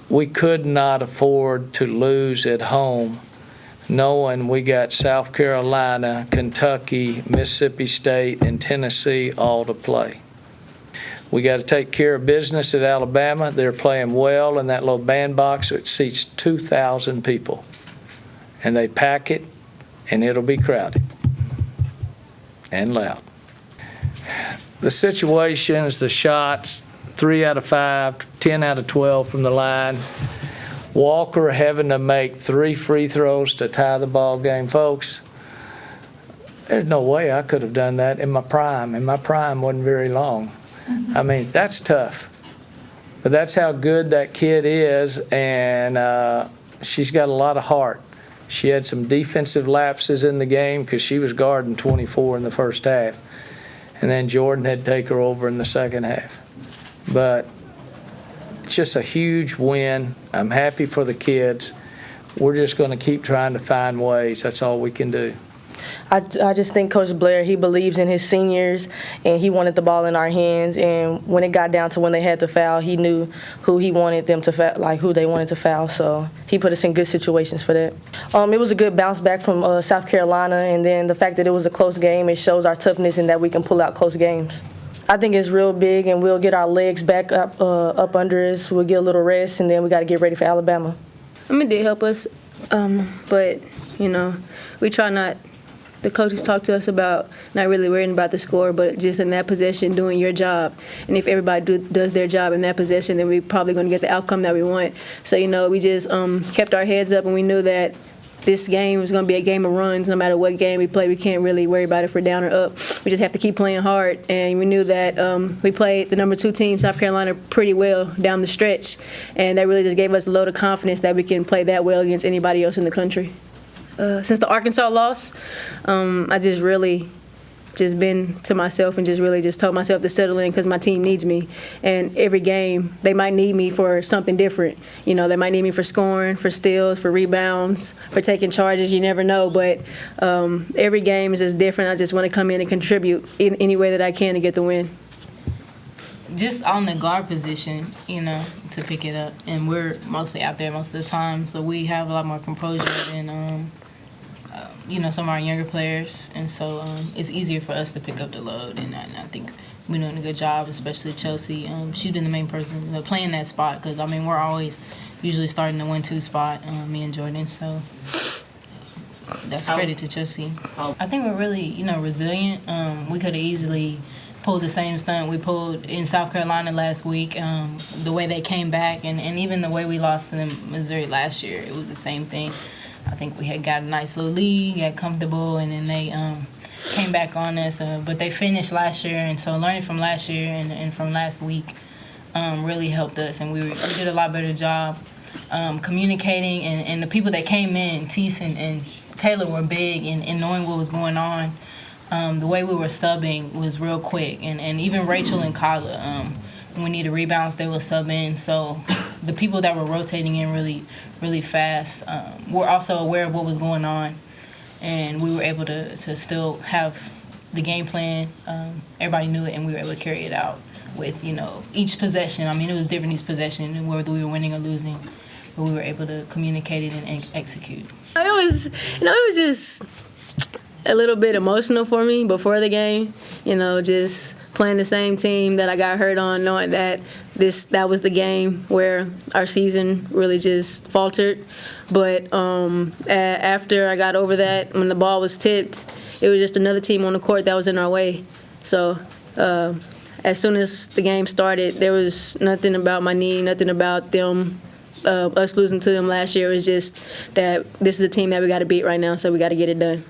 we could not afford to lose at home, knowing we got South Carolina, Kentucky, Mississippi State, and Tennessee all to play. We got to take care of business at Alabama. They're playing well in that little bandbox. It seats 2,000 people. And they pack it, and it'll be crowded and loud. The situations, the shots, 3 out of 5, 10 out of 12 from the line. Walker having to make 3 free throws to tie the ball game. Folks, there's no way I could have done that in my prime. And my prime wasn't very long. I mean, that's tough. But that's how good that kid is, and she's got a lot of heart. She had some defensive lapses in the game because she was guarding 24 in the first half. And then Jordan had to take her over in the second half. But it's just a huge win. I'm happy for the kids. We're just going to keep trying to find ways. That's all we can do. I just think Coach Blair, he believes in his seniors, and he wanted the ball in our hands. And when it got down to when they had to foul, he knew who he wanted them to foul, like who they wanted to foul. So he put us in good situations for that. It was a good bounce back from South Carolina, and then the fact that it was a close game, it shows our toughness and that we can pull out close games. I think it's real big, and we'll get our legs back up under us. We'll get a little rest, and then we got to get ready for Alabama. It did help us, but we try not. The coaches talk to us about not really worrying about the score, but just in that possession doing your job. And if everybody does their job in that possession, then we're probably going to get the outcome that we want. So, we just kept our heads up, and we knew that this game was going to be a game of runs. No matter what game we play, we can't really worry about if we're down or up. We just have to keep playing hard. And we knew that we played the number 2 team, South Carolina, pretty well down the stretch. And that really just gave us a load of confidence that we can play that well against anybody else in the country. Since the Arkansas loss, I just really just been to myself and just really just told myself to settle in because my team needs me. And every game, they might need me for something different. They might need me for scoring, for steals, for rebounds, for taking charges. You never know. But every game is just different. I just want to come in and contribute in any way that I can to get the win. Just on the guard position, to pick it up. And we're mostly out there most of the time, so we have a lot more composure than some of our younger players, and so it's easier for us to pick up the load, and I think we're doing a good job, especially Chelsea. She's been the main person playing that spot because, we're always usually starting the 1-2 spot, me and Jordan, so that's credit to Chelsea. I think we're really, resilient. We could have easily pulled the same stunt we pulled in South Carolina last week. The way they came back, and even the way we lost to them Missouri last year, it was the same thing. I think we had got a nice little lead, got comfortable, and then they came back on us. But they finished last year, and so learning from last year and from last week really helped us. And we did a lot better job communicating. And the people that came in, Teese and Taylor, were big in knowing what was going on. The way we were subbing was real quick. And even Rachel and Kyla, when we needed rebounds, they would sub in. So the people that were rotating in really fast were also aware of what was going on, and we were able to still have the game plan. Everybody knew it, and we were able to carry it out with each possession. It was different each possession, and whether we were winning or losing, but we were able to communicate it and execute. It was just a little bit emotional for me before the game, just playing the same team that I got hurt on, knowing that that was the game where our season really just faltered. But after I got over that, when the ball was tipped, it was just another team on the court that was in our way. So as soon as the game started, there was nothing about my knee, nothing about them, us losing to them last year. It was just that this is a team that we got to beat right now, so we got to get it done.